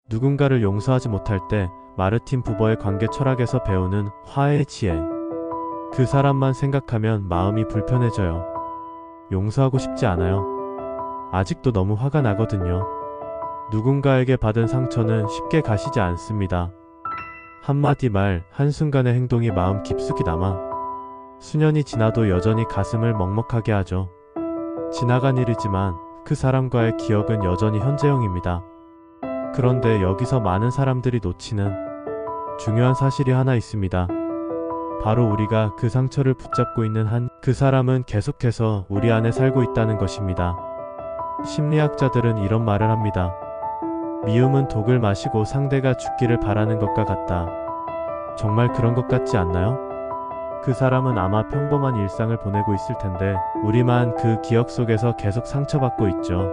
누군가를 용서하지 못할 때 마르틴 부버의 관계 철학에서 배우는 화해의 지혜. 그 사람만 생각하면 마음이 불편해져요. 용서하고 싶지 않아요. 아직도 너무 화가 나거든요. 누군가에게 받은 상처는 쉽게 가시지 않습니다. 한마디 말, 한순간의 행동이 마음 깊숙이 남아 수년이 지나도 여전히 가슴을 먹먹하게 하죠. 지나간 일이지만 그 사람과의 기억은 여전히 현재형입니다. 그런데 여기서 많은 사람들이 놓치는 중요한 사실이 하나 있습니다. 바로 우리가 그 상처를 붙잡고 있는 그 사람은 계속해서 우리 안에 살고 있다는 것입니다. 심리학자들은 이런 말을 합니다. 미움은 독을 마시고 상대가 죽기를 바라는 것과 같다. 정말 그런 것 같지 않나요? 그 사람은 아마 평범한 일상을 보내고 있을 텐데 우리만 그 기억 속에서 계속 상처받고 있죠.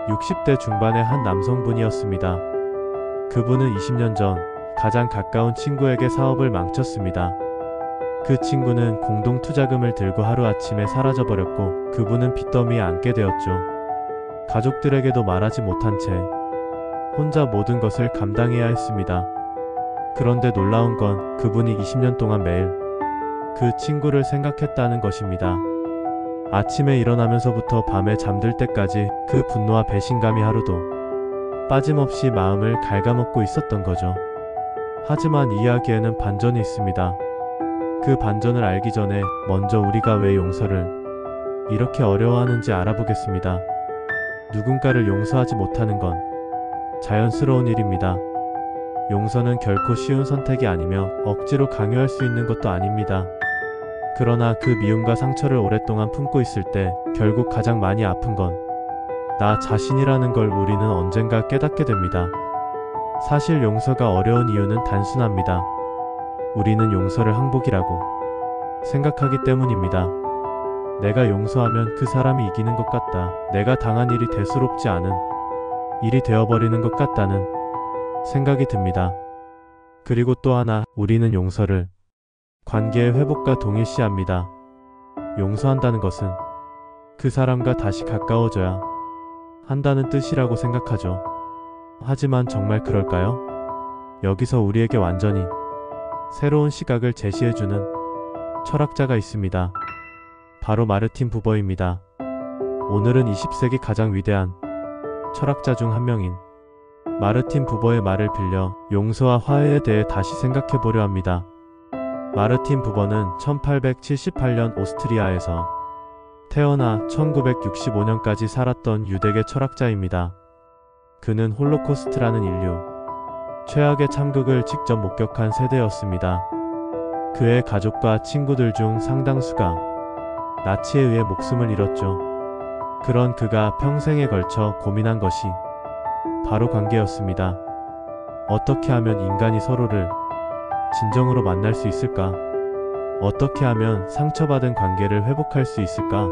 60대 중반의 한 남성분이었습니다. 그분은 20년 전 가장 가까운 친구에게 사업을 망쳤습니다. 그 친구는 공동 투자금을 들고 하루아침에 사라져버렸고 그분은 빚더미에 앉게 되었죠. 가족들에게도 말하지 못한 채 혼자 모든 것을 감당해야 했습니다. 그런데 놀라운 건 그분이 20년 동안 매일 그 친구를 생각했다는 것입니다. 아침에 일어나면서부터 밤에 잠들 때까지 그 분노와 배신감이 하루도 빠짐없이 마음을 갉아먹고 있었던 거죠. 하지만 이야기에는 반전이 있습니다. 그 반전을 알기 전에 먼저 우리가 왜 용서를 이렇게 어려워하는지 알아보겠습니다. 누군가를 용서하지 못하는 건 자연스러운 일입니다. 용서는 결코 쉬운 선택이 아니며 억지로 강요할 수 있는 것도 아닙니다. 그러나 그 미움과 상처를 오랫동안 품고 있을 때 결국 가장 많이 아픈 건 나 자신이라는 걸 우리는 언젠가 깨닫게 됩니다. 사실 용서가 어려운 이유는 단순합니다. 우리는 용서를 항복이라고 생각하기 때문입니다. 내가 용서하면 그 사람이 이기는 것 같다. 내가 당한 일이 대수롭지 않은 일이 되어버리는 것 같다는 생각이 듭니다. 그리고 또 하나, 우리는 용서를 관계의 회복과 동일시합니다. 용서한다는 것은 그 사람과 다시 가까워져야 한다는 뜻이라고 생각하죠. 하지만 정말 그럴까요? 여기서 우리에게 완전히 새로운 시각을 제시해주는 철학자가 있습니다. 바로 마르틴 부버입니다. 오늘은 20세기 가장 위대한 철학자 중 한 명인 마르틴 부버의 말을 빌려 용서와 화해에 대해 다시 생각해보려 합니다. 마르틴 부버는 1878년 오스트리아에서 태어나 1965년까지 살았던 유대계 철학자입니다. 그는 홀로코스트라는 인류 최악의 참극을 직접 목격한 세대였습니다. 그의 가족과 친구들 중 상당수가 나치에 의해 목숨을 잃었죠. 그런 그가 평생에 걸쳐 고민한 것이 바로 관계였습니다. 어떻게 하면 인간이 서로를 진정으로 만날 수 있을까? 어떻게 하면 상처받은 관계를 회복할 수 있을까?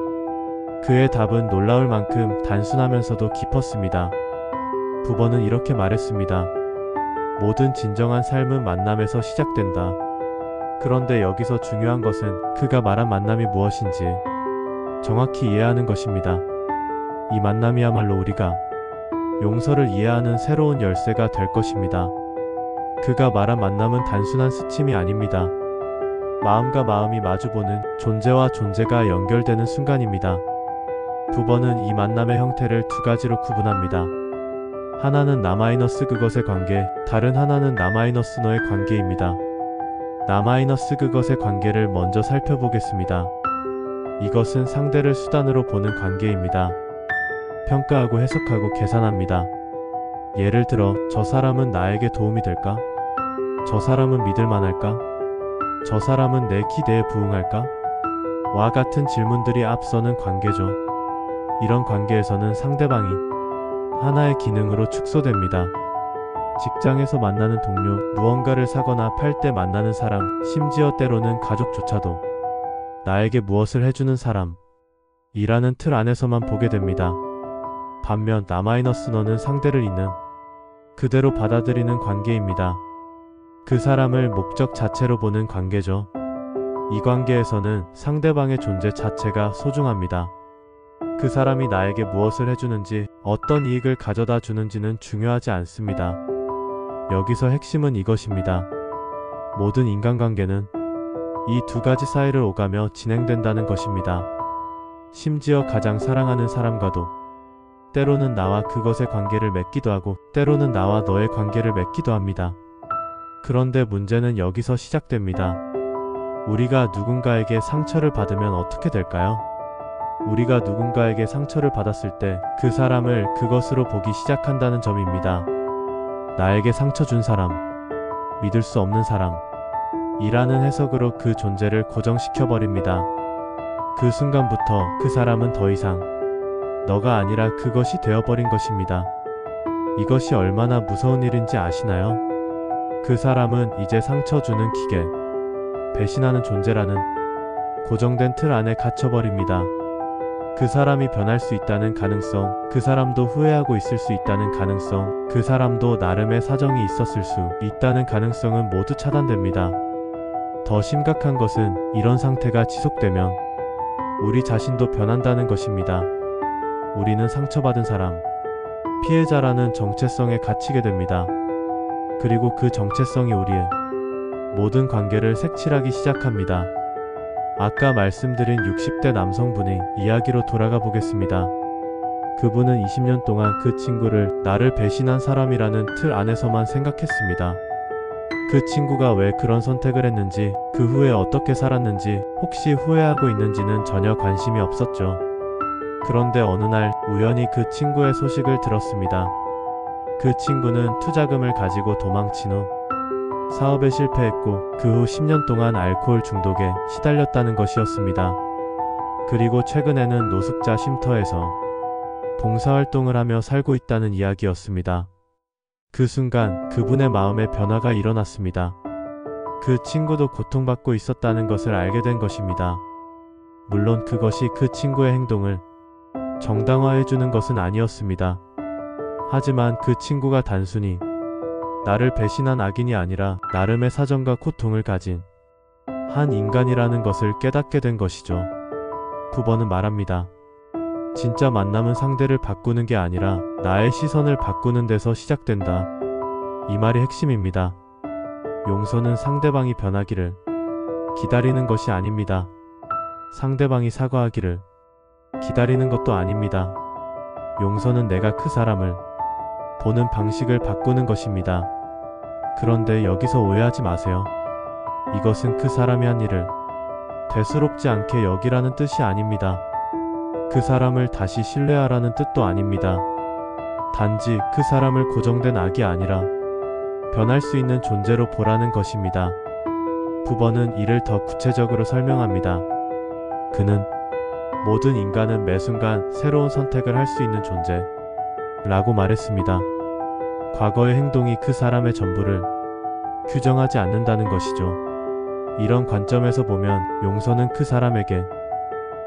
그의 답은 놀라울 만큼 단순하면서도 깊었습니다. 부버는 이렇게 말했습니다. 모든 진정한 삶은 만남에서 시작된다. 그런데 여기서 중요한 것은 그가 말한 만남이 무엇인지 정확히 이해하는 것입니다. 이 만남이야말로 우리가 용서를 이해하는 새로운 열쇠가 될 것입니다. 그가 말한 만남은 단순한 스침이 아닙니다. 마음과 마음이 마주보는, 존재와 존재가 연결되는 순간입니다. 부버는 이 만남의 형태를 두 가지로 구분합니다. 하나는 나 마이너스 그것의 관계, 다른 하나는 나 마이너스 너의 관계입니다. 나 마이너스 그것의 관계를 먼저 살펴보겠습니다. 이것은 상대를 수단으로 보는 관계입니다. 평가하고 해석하고 계산합니다. 예를 들어, 저 사람은 나에게 도움이 될까? 저 사람은 믿을 만할까? 저 사람은 내 기대에 부응할까? 와 같은 질문들이 앞서는 관계죠. 이런 관계에서는 상대방이 하나의 기능으로 축소됩니다. 직장에서 만나는 동료, 무언가를 사거나 팔 때 만나는 사람, 심지어 때로는 가족조차도 나에게 무엇을 해주는 사람 이라는 틀 안에서만 보게 됩니다. 반면 나 마이너스 너는 상대를 있는 그대로 받아들이는 관계입니다. 그 사람을 목적 자체로 보는 관계죠. 이 관계에서는 상대방의 존재 자체가 소중합니다. 그 사람이 나에게 무엇을 해주는지, 어떤 이익을 가져다 주는지는 중요하지 않습니다. 여기서 핵심은 이것입니다. 모든 인간관계는 이 두 가지 사이를 오가며 진행된다는 것입니다. 심지어 가장 사랑하는 사람과도 때로는 나와 그것의 관계를 맺기도 하고 때로는 나와 너의 관계를 맺기도 합니다. 그런데 문제는 여기서 시작됩니다. 우리가 누군가에게 상처를 받으면 어떻게 될까요? 우리가 누군가에게 상처를 받았을 때 그 사람을 그것으로 보기 시작한다는 점입니다. 나에게 상처 준 사람, 믿을 수 없는 사람, 이라는 해석으로 그 존재를 고정시켜버립니다. 그 순간부터 그 사람은 더 이상 너가 아니라 그것이 되어버린 것입니다. 이것이 얼마나 무서운 일인지 아시나요? 그 사람은 이제 상처 주는 기계, 배신하는 존재라는 고정된 틀 안에 갇혀버립니다. 그 사람이 변할 수 있다는 가능성, 그 사람도 후회하고 있을 수 있다는 가능성, 그 사람도 나름의 사정이 있었을 수 있다는 가능성은 모두 차단됩니다. 더 심각한 것은 이런 상태가 지속되면 우리 자신도 변한다는 것입니다. 우리는 상처받은 사람, 피해자라는 정체성에 갇히게 됩니다. 그리고 그 정체성이 우리의 모든 관계를 색칠하기 시작합니다. 아까 말씀드린 60대 남성분의 이야기로 돌아가 보겠습니다. 그분은 20년 동안 그 친구를 나를 배신한 사람이라는 틀 안에서만 생각했습니다. 그 친구가 왜 그런 선택을 했는지, 그 후에 어떻게 살았는지, 혹시 후회하고 있는지는 전혀 관심이 없었죠. 그런데 어느 날 우연히 그 친구의 소식을 들었습니다. 그 친구는 투자금을 가지고 도망친 후 사업에 실패했고 그 후 10년 동안 알코올 중독에 시달렸다는 것이었습니다. 그리고 최근에는 노숙자 쉼터에서 봉사활동을 하며 살고 있다는 이야기였습니다. 그 순간 그분의 마음에 변화가 일어났습니다. 그 친구도 고통받고 있었다는 것을 알게 된 것입니다. 물론 그것이 그 친구의 행동을 정당화해주는 것은 아니었습니다. 하지만 그 친구가 단순히 나를 배신한 악인이 아니라 나름의 사정과 고통을 가진 한 인간이라는 것을 깨닫게 된 것이죠. 부버는 말합니다. 진짜 만남은 상대를 바꾸는 게 아니라 나의 시선을 바꾸는 데서 시작된다. 이 말이 핵심입니다. 용서는 상대방이 변하기를 기다리는 것이 아닙니다. 상대방이 사과하기를 기다리는 것도 아닙니다. 용서는 내가 그 사람을 보는 방식을 바꾸는 것입니다. 그런데 여기서 오해하지 마세요. 이것은 그 사람이 한 일을 대수롭지 않게 여기라는 뜻이 아닙니다. 그 사람을 다시 신뢰하라는 뜻도 아닙니다. 단지 그 사람을 고정된 악이 아니라 변할 수 있는 존재로 보라는 것입니다. 부버는 이를 더 구체적으로 설명합니다. 그는 모든 인간은 매 순간 새로운 선택을 할 수 있는 존재 라고 말했습니다. 과거의 행동이 그 사람의 전부를 규정하지 않는다는 것이죠. 이런 관점에서 보면 용서는 그 사람에게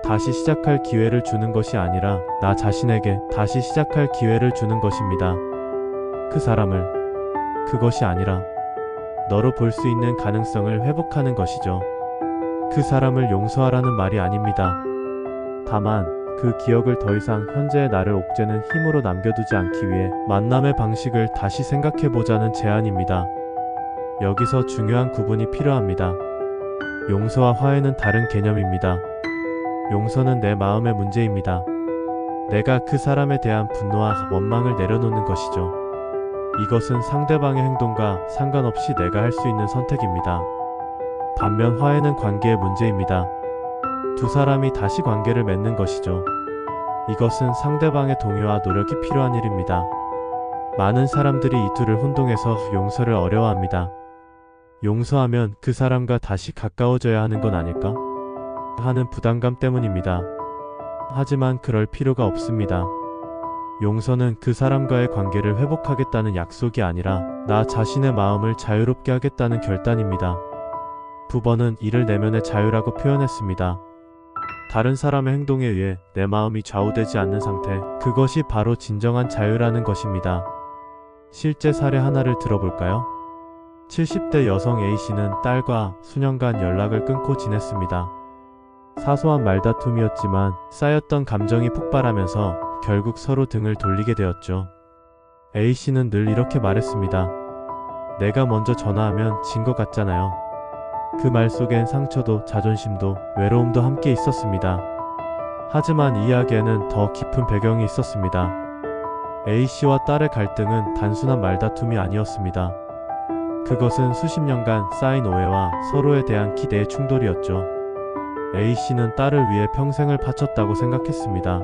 다시 시작할 기회를 주는 것이 아니라 나 자신에게 다시 시작할 기회를 주는 것입니다. 그 사람을 그것이 아니라 너로 볼 수 있는 가능성을 회복하는 것이죠. 그 사람을 용서하라는 말이 아닙니다. 다만 그 기억을 더 이상 현재의 나를 옥죄는 힘으로 남겨두지 않기 위해 만남의 방식을 다시 생각해보자는 제안입니다. 여기서 중요한 구분이 필요합니다. 용서와 화해는 다른 개념입니다. 용서는 내 마음의 문제입니다. 내가 그 사람에 대한 분노와 원망을 내려놓는 것이죠. 이것은 상대방의 행동과 상관없이 내가 할 수 있는 선택입니다. 반면 화해는 관계의 문제입니다. 두 사람이 다시 관계를 맺는 것이죠. 이것은 상대방의 동요와 노력이 필요한 일입니다. 많은 사람들이 이 둘을 혼동해서 용서를 어려워합니다. 용서하면 그 사람과 다시 가까워져야 하는 건 아닐까? 하는 부담감 때문입니다. 하지만 그럴 필요가 없습니다. 용서는 그 사람과의 관계를 회복하겠다는 약속이 아니라 나 자신의 마음을 자유롭게 하겠다는 결단입니다. 부버는 이를 내면의 자유라고 표현했습니다. 다른 사람의 행동에 의해 내 마음이 좌우되지 않는 상태, 그것이 바로 진정한 자유라는 것입니다. 실제 사례 하나를 들어볼까요? 70대 여성 A씨는 딸과 수년간 연락을 끊고 지냈습니다. 사소한 말다툼이었지만 쌓였던 감정이 폭발하면서 결국 서로 등을 돌리게 되었죠. A씨는 늘 이렇게 말했습니다. 내가 먼저 전화하면 진 것 같잖아요. 그 말 속엔 상처도 자존심도 외로움도 함께 있었습니다. 하지만 이 이야기에는 더 깊은 배경이 있었습니다. A씨와 딸의 갈등은 단순한 말다툼이 아니었습니다. 그것은 수십 년간 쌓인 오해와 서로에 대한 기대의 충돌이었죠. A씨는 딸을 위해 평생을 바쳤다고 생각했습니다.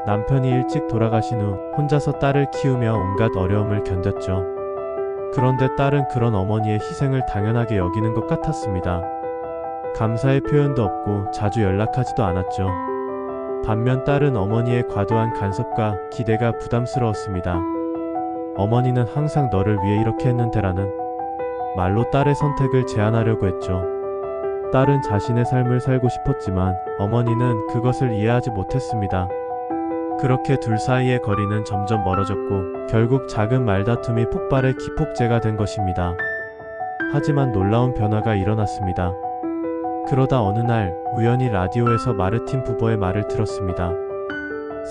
남편이 일찍 돌아가신 후 혼자서 딸을 키우며 온갖 어려움을 견뎠죠. 그런데 딸은 그런 어머니의 희생을 당연하게 여기는 것 같았습니다. 감사의 표현도 없고 자주 연락하지도 않았죠. 반면 딸은 어머니의 과도한 간섭과 기대가 부담스러웠습니다. 어머니는 항상 너를 위해 이렇게 했는데라는 말로 딸의 선택을 제한하려고 했죠. 딸은 자신의 삶을 살고 싶었지만 어머니는 그것을 이해하지 못했습니다. 그렇게 둘 사이의 거리는 점점 멀어졌고 결국 작은 말다툼이 폭발의 기폭제가 된 것입니다. 하지만 놀라운 변화가 일어났습니다. 그러다 어느 날 우연히 라디오에서 마르틴 부버의 말을 들었습니다.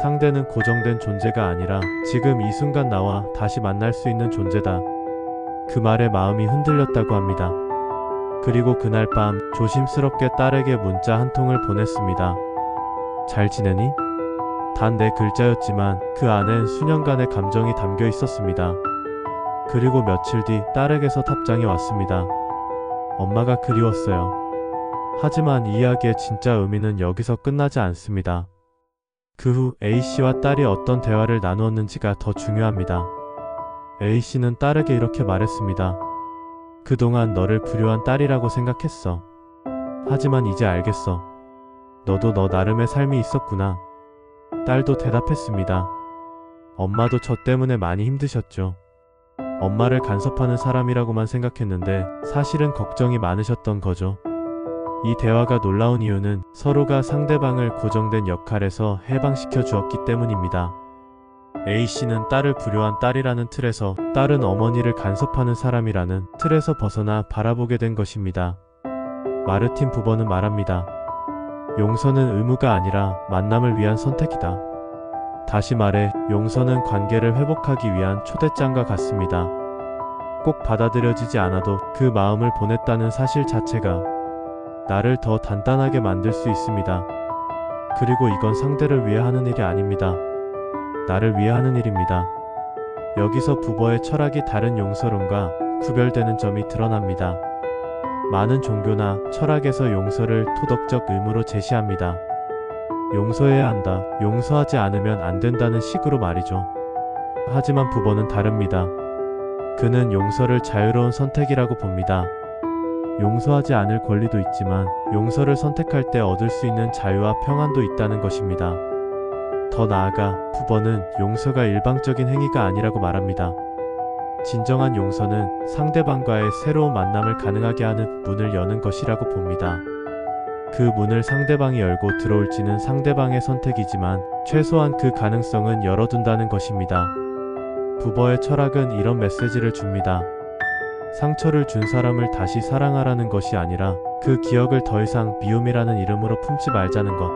상대는 고정된 존재가 아니라 지금 이 순간 나와 다시 만날 수 있는 존재다. 그 말에 마음이 흔들렸다고 합니다. 그리고 그날 밤 조심스럽게 딸에게 문자 한 통을 보냈습니다. 잘 지내니? 단 4글자였지만 그 안엔 수년간의 감정이 담겨 있었습니다. 그리고 며칠 뒤 딸에게서 답장이 왔습니다. 엄마가 그리웠어요. 하지만 이 이야기의 진짜 의미는 여기서 끝나지 않습니다. 그 후 A씨와 딸이 어떤 대화를 나누었는지가 더 중요합니다. A씨는 딸에게 이렇게 말했습니다. 그동안 너를 불효한 딸이라고 생각했어. 하지만 이제 알겠어. 너도 너 나름의 삶이 있었구나. 딸도 대답했습니다. 엄마도 저 때문에 많이 힘드셨죠. 엄마를 간섭하는 사람이라고만 생각했는데 사실은 걱정이 많으셨던 거죠. 이 대화가 놀라운 이유는 서로가 상대방을 고정된 역할에서 해방시켜 주었기 때문입니다. A씨는 딸을 불효한 딸이라는 틀에서 딸은 어머니를 간섭하는 사람이라는 틀에서 벗어나 바라보게 된 것입니다. 마르틴 부버는 말합니다. 용서는 의무가 아니라 만남을 위한 선택이다. 다시 말해 용서는 관계를 회복하기 위한 초대장과 같습니다. 꼭 받아들여지지 않아도 그 마음을 보냈다는 사실 자체가 나를 더 단단하게 만들 수 있습니다. 그리고 이건 상대를 위해 하는 일이 아닙니다. 나를 위해 하는 일입니다. 여기서 부버의 철학이 다른 용서론과 구별되는 점이 드러납니다. 많은 종교나 철학에서 용서를 도덕적 의무로 제시합니다. 용서해야 한다, 용서하지 않으면 안 된다는 식으로 말이죠. 하지만 부버는 다릅니다. 그는 용서를 자유로운 선택이라고 봅니다. 용서하지 않을 권리도 있지만 용서를 선택할 때 얻을 수 있는 자유와 평안도 있다는 것입니다. 더 나아가 부버는 용서가 일방적인 행위가 아니라고 말합니다. 진정한 용서는 상대방과의 새로운 만남을 가능하게 하는 문을 여는 것이라고 봅니다. 그 문을 상대방이 열고 들어올지는 상대방의 선택이지만 최소한 그 가능성은 열어둔다는 것입니다. 부버의 철학은 이런 메시지를 줍니다. 상처를 준 사람을 다시 사랑하라는 것이 아니라 그 기억을 더 이상 미움이라는 이름으로 품지 말자는 것.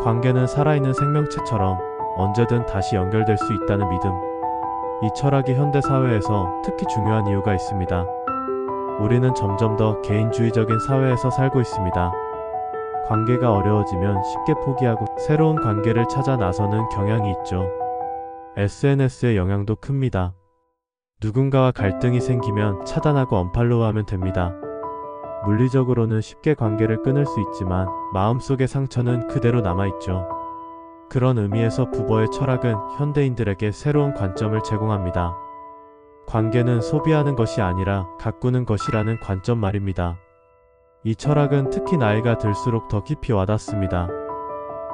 관계는 살아있는 생명체처럼 언제든 다시 연결될 수 있다는 믿음. 이 철학이 현대 사회에서 특히 중요한 이유가 있습니다. 우리는 점점 더 개인주의적인 사회에서 살고 있습니다. 관계가 어려워지면 쉽게 포기하고 새로운 관계를 찾아 나서는 경향이 있죠. SNS의 영향도 큽니다. 누군가와 갈등이 생기면 차단하고 언팔로우하면 됩니다. 물리적으로는 쉽게 관계를 끊을 수 있지만 마음속의 상처는 그대로 남아있죠. 그런 의미에서 부버의 철학은 현대인들에게 새로운 관점을 제공합니다. 관계는 소비하는 것이 아니라 가꾸는 것이라는 관점 말입니다. 이 철학은 특히 나이가 들수록 더 깊이 와닿습니다.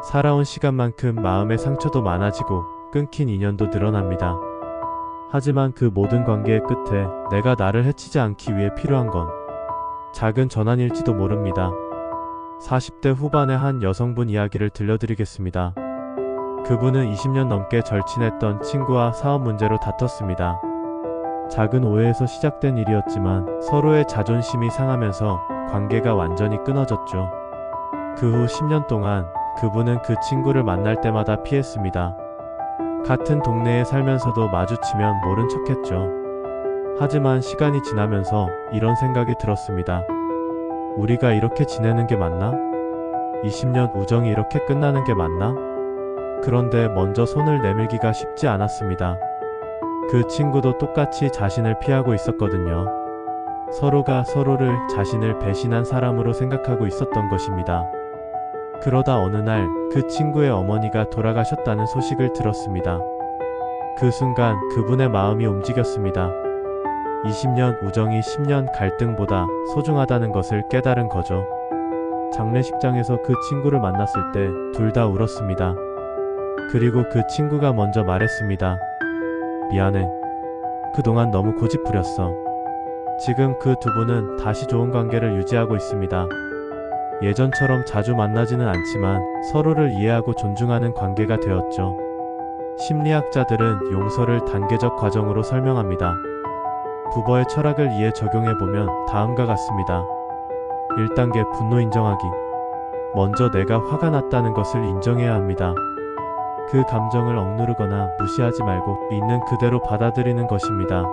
살아온 시간만큼 마음의 상처도 많아지고 끊긴 인연도 늘어납니다. 하지만 그 모든 관계의 끝에 내가 나를 해치지 않기 위해 필요한 건 작은 전환일지도 모릅니다. 40대 후반의 한 여성분 이야기를 들려드리겠습니다. 그분은 20년 넘게 절친했던 친구와 사업 문제로 다퉜습니다. 작은 오해에서 시작된 일이었지만 서로의 자존심이 상하면서 관계가 완전히 끊어졌죠. 그 후 10년 동안 그분은 그 친구를 만날 때마다 피했습니다. 같은 동네에 살면서도 마주치면 모른 척했죠. 하지만 시간이 지나면서 이런 생각이 들었습니다. 우리가 이렇게 지내는 게 맞나? 20년 우정이 이렇게 끝나는 게 맞나? 그런데 먼저 손을 내밀기가 쉽지 않았습니다. 그 친구도 똑같이 자신을 피하고 있었거든요. 서로가 서로를 자신을 배신한 사람으로 생각하고 있었던 것입니다. 그러다 어느 날 그 친구의 어머니가 돌아가셨다는 소식을 들었습니다. 그 순간 그분의 마음이 움직였습니다. 20년 우정이 10년 갈등보다 소중하다는 것을 깨달은 거죠. 장례식장에서 그 친구를 만났을 때 둘 다 울었습니다. 그리고 그 친구가 먼저 말했습니다. 미안해. 그동안 너무 고집부렸어. 지금 그 두 분은 다시 좋은 관계를 유지하고 있습니다. 예전처럼 자주 만나지는 않지만 서로를 이해하고 존중하는 관계가 되었죠. 심리학자들은 용서를 단계적 과정으로 설명합니다. 부버의 철학을 이해 적용해보면 다음과 같습니다. 1단계 분노 인정하기. 먼저 내가 화가 났다는 것을 인정해야 합니다. 그 감정을 억누르거나 무시하지 말고 있는 그대로 받아들이는 것입니다.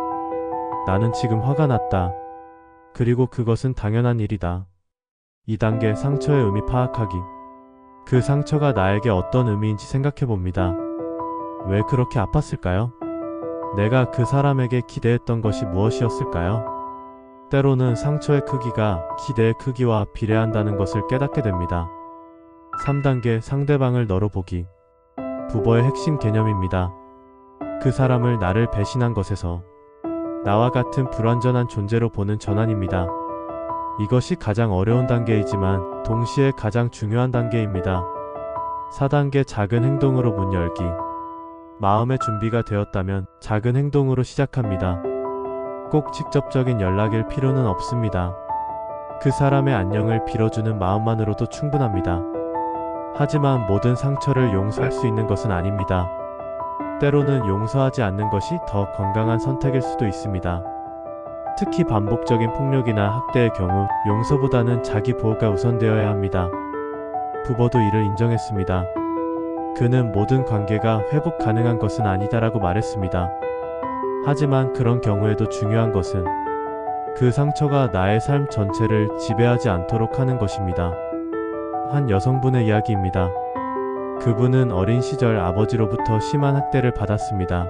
나는 지금 화가 났다. 그리고 그것은 당연한 일이다. 2단계 상처의 의미 파악하기. 그 상처가 나에게 어떤 의미인지 생각해봅니다. 왜 그렇게 아팠을까요? 내가 그 사람에게 기대했던 것이 무엇이었을까요? 때로는 상처의 크기가 기대의 크기와 비례한다는 것을 깨닫게 됩니다. 3단계 상대방을 너로 보기. 부버의 핵심 개념입니다. 그 사람을 나를 배신한 것에서 나와 같은 불완전한 존재로 보는 전환입니다. 이것이 가장 어려운 단계이지만 동시에 가장 중요한 단계입니다. 4단계 작은 행동으로 문 열기. 마음의 준비가 되었다면 작은 행동으로 시작합니다. 꼭 직접적인 연락일 필요는 없습니다. 그 사람의 안녕을 빌어주는 마음만으로도 충분합니다. 하지만 모든 상처를 용서할 수 있는 것은 아닙니다. 때로는 용서하지 않는 것이 더 건강한 선택일 수도 있습니다. 특히 반복적인 폭력이나 학대의 경우 용서보다는 자기 보호가 우선되어야 합니다. 부버도 이를 인정했습니다. 그는 모든 관계가 회복 가능한 것은 아니다라고 말했습니다. 하지만 그런 경우에도 중요한 것은 그 상처가 나의 삶 전체를 지배하지 않도록 하는 것입니다. 한 여성분의 이야기입니다. 그분은 어린 시절 아버지로부터 심한 학대를 받았습니다.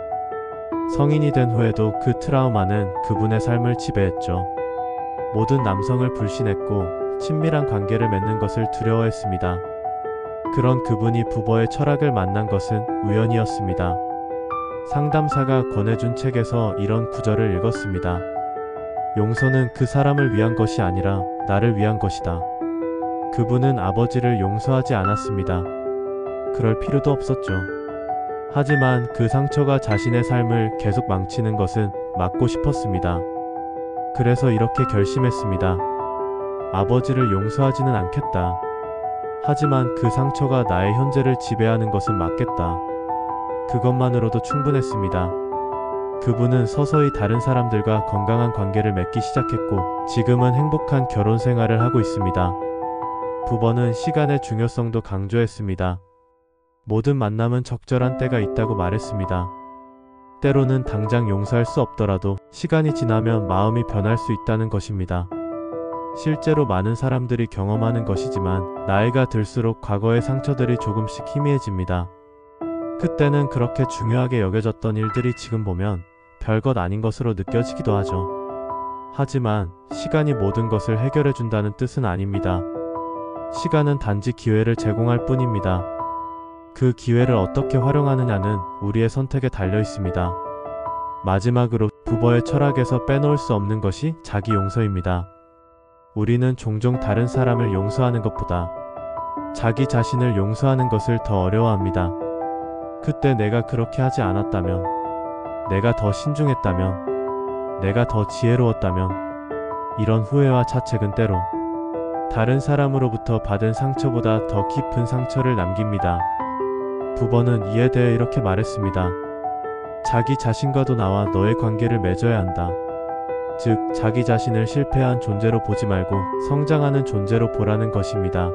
성인이 된 후에도 그 트라우마는 그분의 삶을 지배했죠. 모든 남성을 불신했고 친밀한 관계를 맺는 것을 두려워했습니다. 그런 그분이 부버의 철학을 만난 것은 우연이었습니다. 상담사가 권해준 책에서 이런 구절을 읽었습니다. 용서는 그 사람을 위한 것이 아니라 나를 위한 것이다. 그분은 아버지를 용서하지 않았습니다. 그럴 필요도 없었죠. 하지만 그 상처가 자신의 삶을 계속 망치는 것은 막고 싶었습니다. 그래서 이렇게 결심했습니다. 아버지를 용서하지는 않겠다. 하지만 그 상처가 나의 현재를 지배하는 것은 막겠다. 그것만으로도 충분했습니다. 그분은 서서히 다른 사람들과 건강한 관계를 맺기 시작했고 지금은 행복한 결혼 생활을 하고 있습니다. 부버는 시간의 중요성도 강조했습니다. 모든 만남은 적절한 때가 있다고 말했습니다. 때로는 당장 용서할 수 없더라도 시간이 지나면 마음이 변할 수 있다는 것입니다. 실제로 많은 사람들이 경험하는 것이지만 나이가 들수록 과거의 상처들이 조금씩 희미해집니다. 그때는 그렇게 중요하게 여겨졌던 일들이 지금 보면 별것 아닌 것으로 느껴지기도 하죠. 하지만 시간이 모든 것을 해결해준다는 뜻은 아닙니다. 시간은 단지 기회를 제공할 뿐입니다. 그 기회를 어떻게 활용하느냐는 우리의 선택에 달려 있습니다. 마지막으로 부버의 철학에서 빼놓을 수 없는 것이 자기 용서입니다. 우리는 종종 다른 사람을 용서하는 것보다 자기 자신을 용서하는 것을 더 어려워합니다. 그때 내가 그렇게 하지 않았다면, 내가 더 신중했다면, 내가 더 지혜로웠다면, 이런 후회와 자책은 때로 다른 사람으로부터 받은 상처보다 더 깊은 상처를 남깁니다. 부버는 이에 대해 이렇게 말했습니다. 자기 자신과도 나와 너의 관계를 맺어야 한다. 즉, 자기 자신을 실패한 존재로 보지 말고 성장하는 존재로 보라는 것입니다.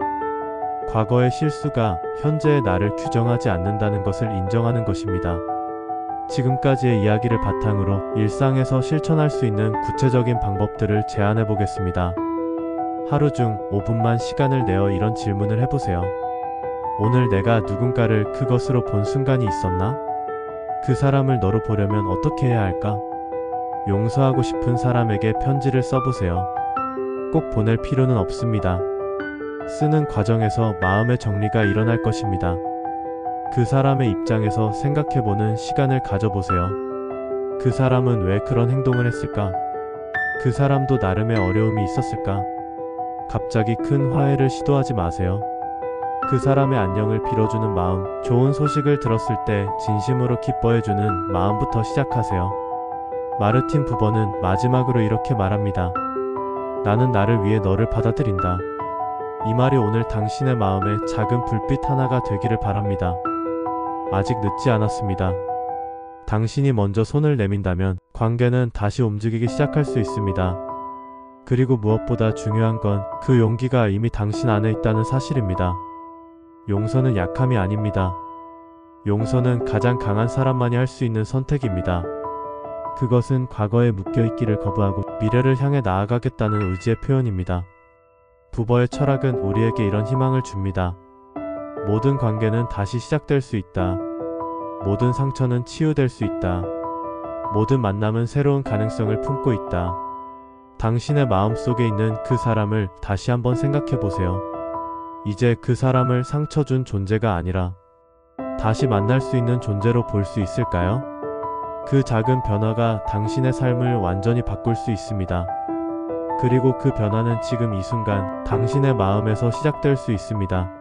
과거의 실수가 현재의 나를 규정하지 않는다는 것을 인정하는 것입니다. 지금까지의 이야기를 바탕으로 일상에서 실천할 수 있는 구체적인 방법들을 제안해 보겠습니다. 하루 중 5분만 시간을 내어 이런 질문을 해보세요. 오늘 내가 누군가를 그것으로 본 순간이 있었나? 그 사람을 너로 보려면 어떻게 해야 할까? 용서하고 싶은 사람에게 편지를 써보세요. 꼭 보낼 필요는 없습니다. 쓰는 과정에서 마음의 정리가 일어날 것입니다. 그 사람의 입장에서 생각해보는 시간을 가져보세요. 그 사람은 왜 그런 행동을 했을까? 그 사람도 나름의 어려움이 있었을까? 갑자기 큰 화해를 시도하지 마세요. 그 사람의 안녕을 빌어주는 마음, 좋은 소식을 들었을 때 진심으로 기뻐해주는 마음부터 시작하세요. 마르틴 부버는 마지막으로 이렇게 말합니다. 나는 나를 위해 너를 받아들인다. 이 말이 오늘 당신의 마음에 작은 불빛 하나가 되기를 바랍니다. 아직 늦지 않았습니다. 당신이 먼저 손을 내민다면 관계는 다시 움직이기 시작할 수 있습니다. 그리고 무엇보다 중요한 건 그 용기가 이미 당신 안에 있다는 사실입니다. 용서는 약함이 아닙니다. 용서는 가장 강한 사람만이 할 수 있는 선택입니다. 그것은 과거에 묶여있기를 거부하고 미래를 향해 나아가겠다는 의지의 표현입니다. 부버의 철학은 우리에게 이런 희망을 줍니다. 모든 관계는 다시 시작될 수 있다. 모든 상처는 치유될 수 있다. 모든 만남은 새로운 가능성을 품고 있다. 당신의 마음속에 있는 그 사람을 다시 한번 생각해 보세요. 이제 그 사람을 상처 준 존재가 아니라 다시 만날 수 있는 존재로 볼 수 있을까요? 그 작은 변화가 당신의 삶을 완전히 바꿀 수 있습니다. 그리고 그 변화는 지금 이 순간 당신의 마음에서 시작될 수 있습니다.